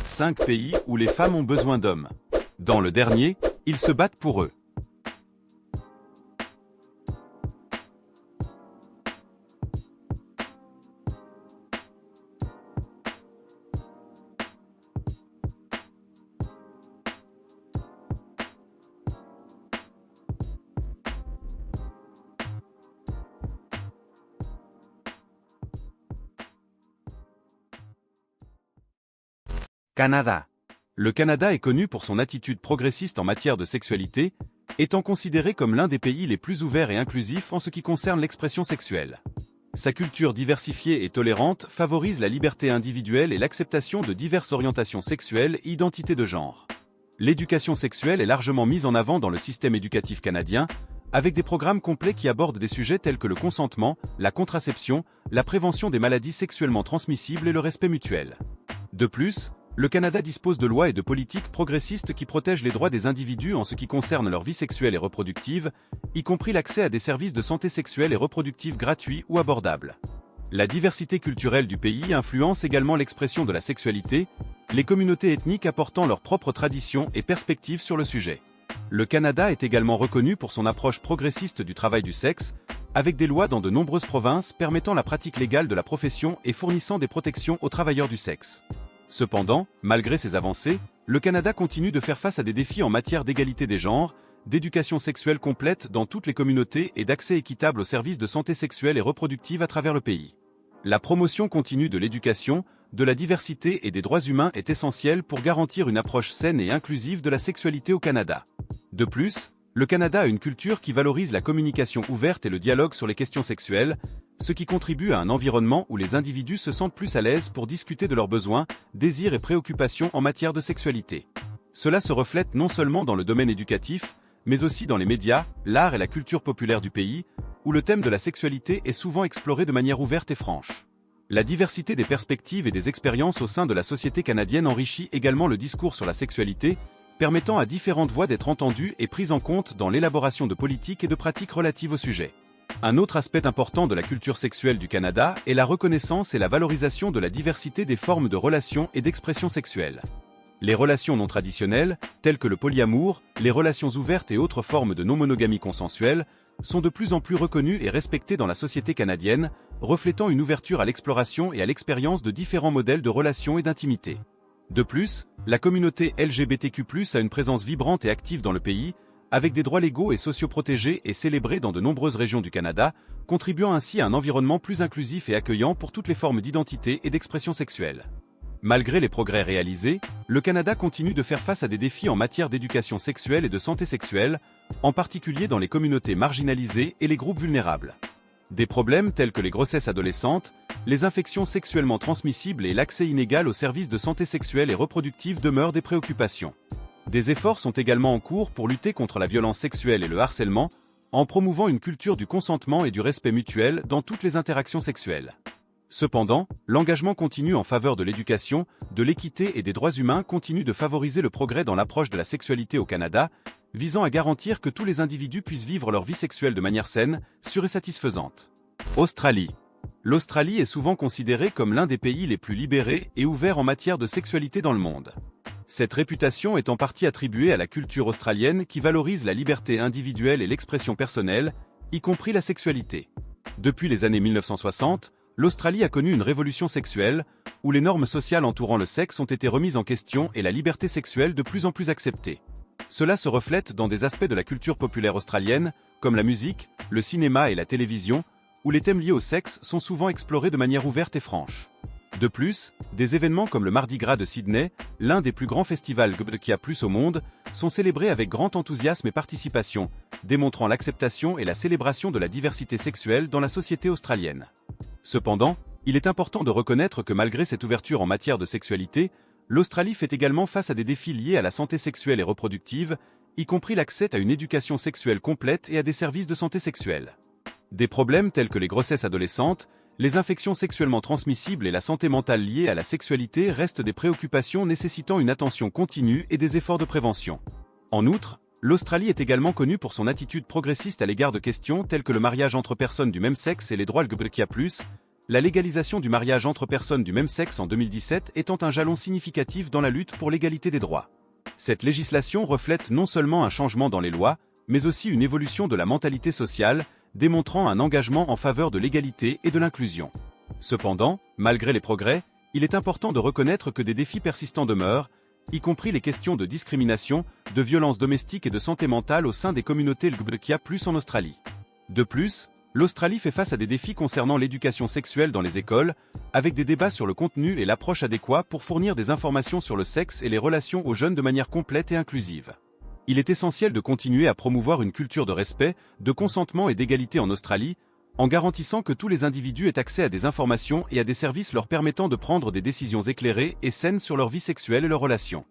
5 pays où les femmes ont besoin d'hommes. Dans le dernier, ils se battent pour eux. Canada. Le Canada est connu pour son attitude progressiste en matière de sexualité, étant considéré comme l'un des pays les plus ouverts et inclusifs en ce qui concerne l'expression sexuelle. Sa culture diversifiée et tolérante favorise la liberté individuelle et l'acceptation de diverses orientations sexuelles et identités de genre. L'éducation sexuelle est largement mise en avant dans le système éducatif canadien, avec des programmes complets qui abordent des sujets tels que le consentement, la contraception, la prévention des maladies sexuellement transmissibles et le respect mutuel. De plus, le Canada dispose de lois et de politiques progressistes qui protègent les droits des individus en ce qui concerne leur vie sexuelle et reproductive, y compris l'accès à des services de santé sexuelle et reproductive gratuits ou abordables. La diversité culturelle du pays influence également l'expression de la sexualité, les communautés ethniques apportant leurs propres traditions et perspectives sur le sujet. Le Canada est également reconnu pour son approche progressiste du travail du sexe, avec des lois dans de nombreuses provinces permettant la pratique légale de la profession et fournissant des protections aux travailleurs du sexe. Cependant, malgré ces avancées, le Canada continue de faire face à des défis en matière d'égalité des genres, d'éducation sexuelle complète dans toutes les communautés et d'accès équitable aux services de santé sexuelle et reproductive à travers le pays. La promotion continue de l'éducation, de la diversité et des droits humains est essentielle pour garantir une approche saine et inclusive de la sexualité au Canada. De plus, le Canada a une culture qui valorise la communication ouverte et le dialogue sur les questions sexuelles, ce qui contribue à un environnement où les individus se sentent plus à l'aise pour discuter de leurs besoins, désirs et préoccupations en matière de sexualité. Cela se reflète non seulement dans le domaine éducatif, mais aussi dans les médias, l'art et la culture populaire du pays, où le thème de la sexualité est souvent exploré de manière ouverte et franche. La diversité des perspectives et des expériences au sein de la société canadienne enrichit également le discours sur la sexualité, permettant à différentes voix d'être entendues et prises en compte dans l'élaboration de politiques et de pratiques relatives au sujet. Un autre aspect important de la culture sexuelle du Canada est la reconnaissance et la valorisation de la diversité des formes de relations et d'expression sexuelle. Les relations non traditionnelles, telles que le polyamour, les relations ouvertes et autres formes de non-monogamie consensuelle, sont de plus en plus reconnues et respectées dans la société canadienne, reflétant une ouverture à l'exploration et à l'expérience de différents modèles de relations et d'intimité. De plus, la communauté LGBTQ+ a une présence vibrante et active dans le pays, avec des droits légaux et sociaux protégés et célébrés dans de nombreuses régions du Canada, contribuant ainsi à un environnement plus inclusif et accueillant pour toutes les formes d'identité et d'expression sexuelle. Malgré les progrès réalisés, le Canada continue de faire face à des défis en matière d'éducation sexuelle et de santé sexuelle, en particulier dans les communautés marginalisées et les groupes vulnérables. Des problèmes tels que les grossesses adolescentes, les infections sexuellement transmissibles et l'accès inégal aux services de santé sexuelle et reproductive demeurent des préoccupations. Des efforts sont également en cours pour lutter contre la violence sexuelle et le harcèlement, en promouvant une culture du consentement et du respect mutuel dans toutes les interactions sexuelles. Cependant, l'engagement continu en faveur de l'éducation, de l'équité et des droits humains continue de favoriser le progrès dans l'approche de la sexualité au Canada, visant à garantir que tous les individus puissent vivre leur vie sexuelle de manière saine, sûre et satisfaisante. Australie. L'Australie est souvent considérée comme l'un des pays les plus libérés et ouverts en matière de sexualité dans le monde. Cette réputation est en partie attribuée à la culture australienne qui valorise la liberté individuelle et l'expression personnelle, y compris la sexualité. Depuis les années 1960, l'Australie a connu une révolution sexuelle, où les normes sociales entourant le sexe ont été remises en question et la liberté sexuelle de plus en plus acceptée. Cela se reflète dans des aspects de la culture populaire australienne, comme la musique, le cinéma et la télévision, où les thèmes liés au sexe sont souvent explorés de manière ouverte et franche. De plus, des événements comme le Mardi Gras de Sydney, l'un des plus grands festivals LGBTQIA+ au monde, sont célébrés avec grand enthousiasme et participation, démontrant l'acceptation et la célébration de la diversité sexuelle dans la société australienne. Cependant, il est important de reconnaître que malgré cette ouverture en matière de sexualité, l'Australie fait également face à des défis liés à la santé sexuelle et reproductive, y compris l'accès à une éducation sexuelle complète et à des services de santé sexuelle. Des problèmes tels que les grossesses adolescentes, les infections sexuellement transmissibles et la santé mentale liée à la sexualité restent des préoccupations nécessitant une attention continue et des efforts de prévention. En outre, l'Australie est également connue pour son attitude progressiste à l'égard de questions telles que le mariage entre personnes du même sexe et les droits LGBTQIA+, la légalisation du mariage entre personnes du même sexe en 2017 étant un jalon significatif dans la lutte pour l'égalité des droits. Cette législation reflète non seulement un changement dans les lois, mais aussi une évolution de la mentalité sociale, démontrant un engagement en faveur de l'égalité et de l'inclusion. Cependant, malgré les progrès, il est important de reconnaître que des défis persistants demeurent, y compris les questions de discrimination, de violence domestique et de santé mentale au sein des communautés LGBTQIA+ en Australie. De plus, l'Australie fait face à des défis concernant l'éducation sexuelle dans les écoles, avec des débats sur le contenu et l'approche adéquate pour fournir des informations sur le sexe et les relations aux jeunes de manière complète et inclusive. Il est essentiel de continuer à promouvoir une culture de respect, de consentement et d'égalité en Australie, en garantissant que tous les individus aient accès à des informations et à des services leur permettant de prendre des décisions éclairées et saines sur leur vie sexuelle et leurs relations.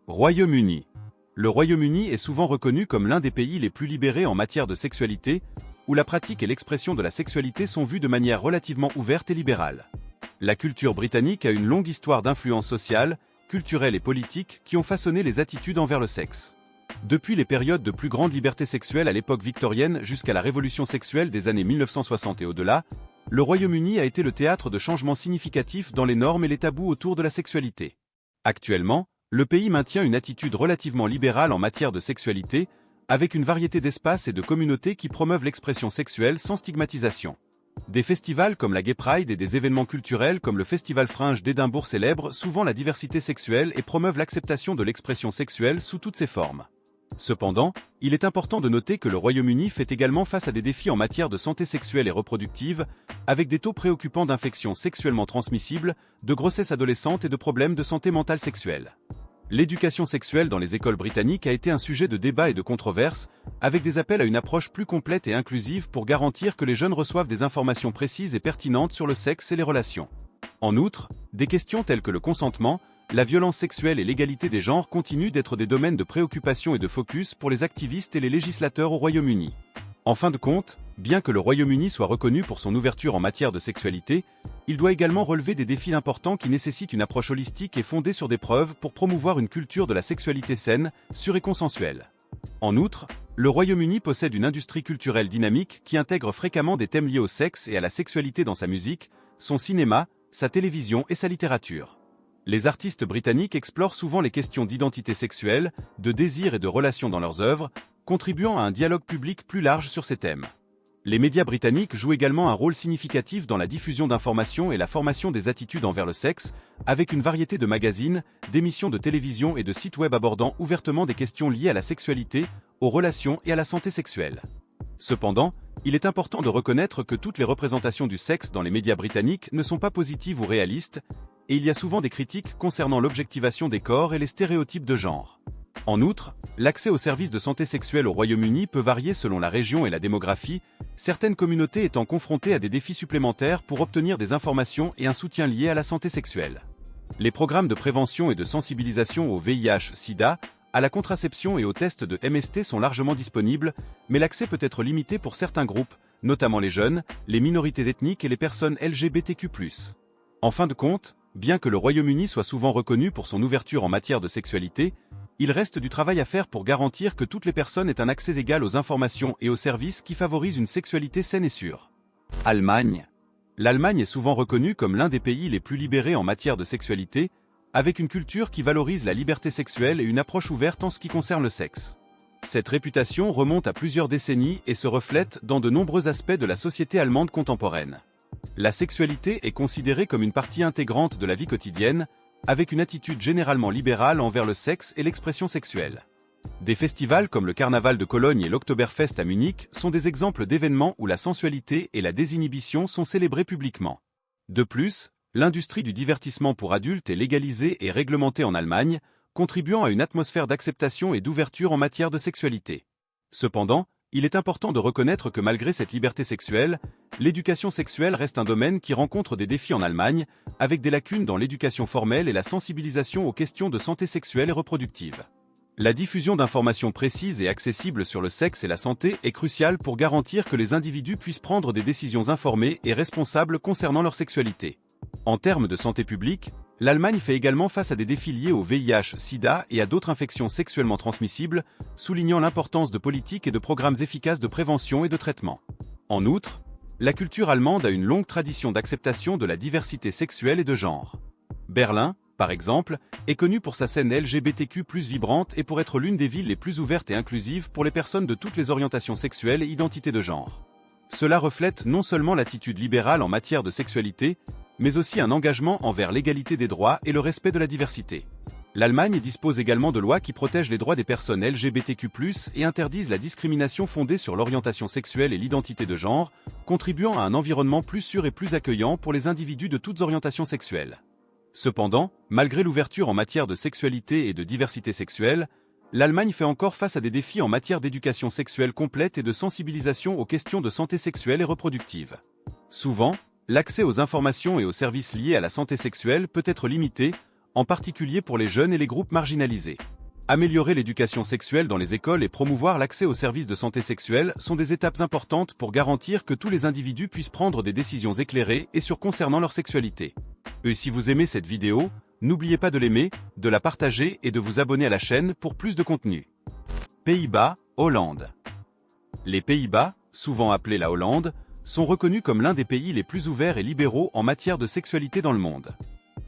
Royaume-Uni. Le Royaume-Uni est souvent reconnu comme l'un des pays les plus libérés en matière de sexualité, où la pratique et l'expression de la sexualité sont vues de manière relativement ouverte et libérale. La culture britannique a une longue histoire d'influences sociales, culturelles et politiques qui ont façonné les attitudes envers le sexe. Depuis les périodes de plus grande liberté sexuelle à l'époque victorienne jusqu'à la révolution sexuelle des années 1960 et au-delà, le Royaume-Uni a été le théâtre de changements significatifs dans les normes et les tabous autour de la sexualité. Actuellement, le pays maintient une attitude relativement libérale en matière de sexualité, avec une variété d'espaces et de communautés qui promeuvent l'expression sexuelle sans stigmatisation. Des festivals comme la Gay Pride et des événements culturels comme le Festival Fringe d'Édimbourg célèbrent souvent la diversité sexuelle et promeuvent l'acceptation de l'expression sexuelle sous toutes ses formes. Cependant, il est important de noter que le Royaume-Uni fait également face à des défis en matière de santé sexuelle et reproductive, avec des taux préoccupants d'infections sexuellement transmissibles, de grossesses adolescentes et de problèmes de santé mentale sexuelle. L'éducation sexuelle dans les écoles britanniques a été un sujet de débat et de controverse, avec des appels à une approche plus complète et inclusive pour garantir que les jeunes reçoivent des informations précises et pertinentes sur le sexe et les relations. En outre, des questions telles que le consentement, la violence sexuelle et l'égalité des genres continuent d'être des domaines de préoccupation et de focus pour les activistes et les législateurs au Royaume-Uni. En fin de compte, bien que le Royaume-Uni soit reconnu pour son ouverture en matière de sexualité, il doit également relever des défis importants qui nécessitent une approche holistique et fondée sur des preuves pour promouvoir une culture de la sexualité saine, sûre et consensuelle. En outre, le Royaume-Uni possède une industrie culturelle dynamique qui intègre fréquemment des thèmes liés au sexe et à la sexualité dans sa musique, son cinéma, sa télévision et sa littérature. Les artistes britanniques explorent souvent les questions d'identité sexuelle, de désir et de relations dans leurs œuvres, contribuant à un dialogue public plus large sur ces thèmes. Les médias britanniques jouent également un rôle significatif dans la diffusion d'informations et la formation des attitudes envers le sexe, avec une variété de magazines, d'émissions de télévision et de sites web abordant ouvertement des questions liées à la sexualité, aux relations et à la santé sexuelle. Cependant, il est important de reconnaître que toutes les représentations du sexe dans les médias britanniques ne sont pas positives ou réalistes, et il y a souvent des critiques concernant l'objectivation des corps et les stéréotypes de genre. En outre, l'accès aux services de santé sexuelle au Royaume-Uni peut varier selon la région et la démographie, certaines communautés étant confrontées à des défis supplémentaires pour obtenir des informations et un soutien lié à la santé sexuelle. Les programmes de prévention et de sensibilisation au VIH/SIDA, à la contraception et aux tests de MST sont largement disponibles, mais l'accès peut être limité pour certains groupes, notamment les jeunes, les minorités ethniques et les personnes LGBTQ+. En fin de compte, bien que le Royaume-Uni soit souvent reconnu pour son ouverture en matière de sexualité, il reste du travail à faire pour garantir que toutes les personnes aient un accès égal aux informations et aux services qui favorisent une sexualité saine et sûre. Allemagne. L'Allemagne est souvent reconnue comme l'un des pays les plus libérés en matière de sexualité, avec une culture qui valorise la liberté sexuelle et une approche ouverte en ce qui concerne le sexe. Cette réputation remonte à plusieurs décennies et se reflète dans de nombreux aspects de la société allemande contemporaine. La sexualité est considérée comme une partie intégrante de la vie quotidienne, avec une attitude généralement libérale envers le sexe et l'expression sexuelle. Des festivals comme le Carnaval de Cologne et l'Oktoberfest à Munich sont des exemples d'événements où la sensualité et la désinhibition sont célébrées publiquement. De plus, l'industrie du divertissement pour adultes est légalisée et réglementée en Allemagne, contribuant à une atmosphère d'acceptation et d'ouverture en matière de sexualité. Cependant, il est important de reconnaître que malgré cette liberté sexuelle, l'éducation sexuelle reste un domaine qui rencontre des défis en Allemagne, avec des lacunes dans l'éducation formelle et la sensibilisation aux questions de santé sexuelle et reproductive. La diffusion d'informations précises et accessibles sur le sexe et la santé est cruciale pour garantir que les individus puissent prendre des décisions informées et responsables concernant leur sexualité. En termes de santé publique, l'Allemagne fait également face à des défis liés au VIH/SIDA et à d'autres infections sexuellement transmissibles, soulignant l'importance de politiques et de programmes efficaces de prévention et de traitement. En outre, la culture allemande a une longue tradition d'acceptation de la diversité sexuelle et de genre. Berlin, par exemple, est connue pour sa scène LGBTQ+ vibrante et pour être l'une des villes les plus ouvertes et inclusives pour les personnes de toutes les orientations sexuelles et identités de genre. Cela reflète non seulement l'attitude libérale en matière de sexualité, mais aussi un engagement envers l'égalité des droits et le respect de la diversité. L'Allemagne dispose également de lois qui protègent les droits des personnes LGBTQ+, et interdisent la discrimination fondée sur l'orientation sexuelle et l'identité de genre, contribuant à un environnement plus sûr et plus accueillant pour les individus de toutes orientations sexuelles. Cependant, malgré l'ouverture en matière de sexualité et de diversité sexuelle, l'Allemagne fait encore face à des défis en matière d'éducation sexuelle complète et de sensibilisation aux questions de santé sexuelle et reproductive. Souvent, l'accès aux informations et aux services liés à la santé sexuelle peut être limité, en particulier pour les jeunes et les groupes marginalisés. Améliorer l'éducation sexuelle dans les écoles et promouvoir l'accès aux services de santé sexuelle sont des étapes importantes pour garantir que tous les individus puissent prendre des décisions éclairées et sûres concernant leur sexualité. Et si vous aimez cette vidéo, n'oubliez pas de l'aimer, de la partager et de vous abonner à la chaîne pour plus de contenu. Pays-Bas, Hollande. Les Pays-Bas, souvent appelés la Hollande, sont reconnus comme l'un des pays les plus ouverts et libéraux en matière de sexualité dans le monde.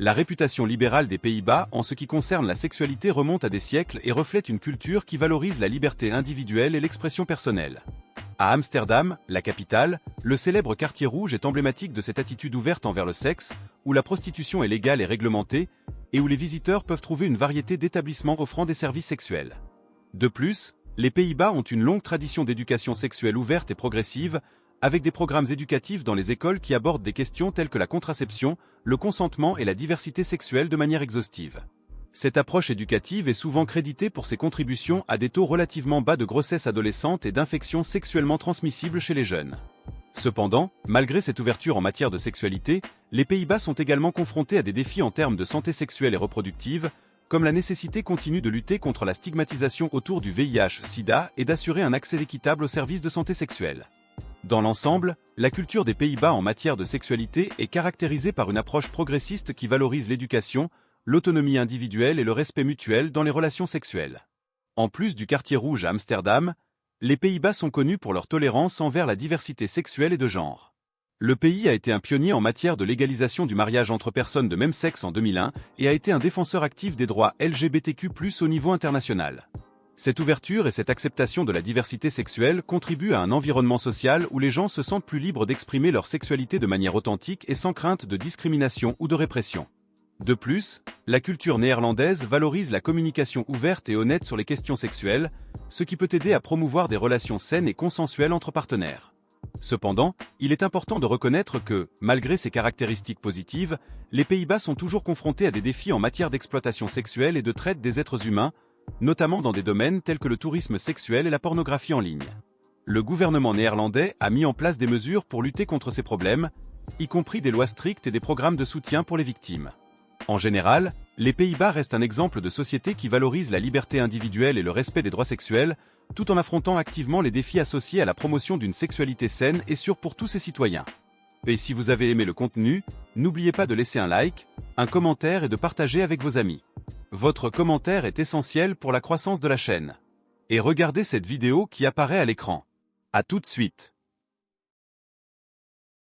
La réputation libérale des Pays-Bas en ce qui concerne la sexualité remonte à des siècles et reflète une culture qui valorise la liberté individuelle et l'expression personnelle. À Amsterdam, la capitale, le célèbre quartier rouge est emblématique de cette attitude ouverte envers le sexe, où la prostitution est légale et réglementée, et où les visiteurs peuvent trouver une variété d'établissements offrant des services sexuels. De plus, les Pays-Bas ont une longue tradition d'éducation sexuelle ouverte et progressive, avec des programmes éducatifs dans les écoles qui abordent des questions telles que la contraception, le consentement et la diversité sexuelle de manière exhaustive. Cette approche éducative est souvent créditée pour ses contributions à des taux relativement bas de grossesse adolescente et d'infections sexuellement transmissibles chez les jeunes. Cependant, malgré cette ouverture en matière de sexualité, les Pays-Bas sont également confrontés à des défis en termes de santé sexuelle et reproductive, comme la nécessité continue de lutter contre la stigmatisation autour du VIH/SIDA et d'assurer un accès équitable aux services de santé sexuelle. Dans l'ensemble, la culture des Pays-Bas en matière de sexualité est caractérisée par une approche progressiste qui valorise l'éducation, l'autonomie individuelle et le respect mutuel dans les relations sexuelles. En plus du quartier rouge à Amsterdam, les Pays-Bas sont connus pour leur tolérance envers la diversité sexuelle et de genre. Le pays a été un pionnier en matière de légalisation du mariage entre personnes de même sexe en 2001 et a été un défenseur actif des droits LGBTQ+ au niveau international. Cette ouverture et cette acceptation de la diversité sexuelle contribuent à un environnement social où les gens se sentent plus libres d'exprimer leur sexualité de manière authentique et sans crainte de discrimination ou de répression. De plus, la culture néerlandaise valorise la communication ouverte et honnête sur les questions sexuelles, ce qui peut aider à promouvoir des relations saines et consensuelles entre partenaires. Cependant, il est important de reconnaître que, malgré ces caractéristiques positives, les Pays-Bas sont toujours confrontés à des défis en matière d'exploitation sexuelle et de traite des êtres humains, notamment dans des domaines tels que le tourisme sexuel et la pornographie en ligne. Le gouvernement néerlandais a mis en place des mesures pour lutter contre ces problèmes, y compris des lois strictes et des programmes de soutien pour les victimes. En général, les Pays-Bas restent un exemple de société qui valorise la liberté individuelle et le respect des droits sexuels, tout en affrontant activement les défis associés à la promotion d'une sexualité saine et sûre pour tous ses citoyens. Et si vous avez aimé le contenu, n'oubliez pas de laisser un like, un commentaire et de partager avec vos amis. Votre commentaire est essentiel pour la croissance de la chaîne. Et regardez cette vidéo qui apparaît à l'écran. À tout de suite.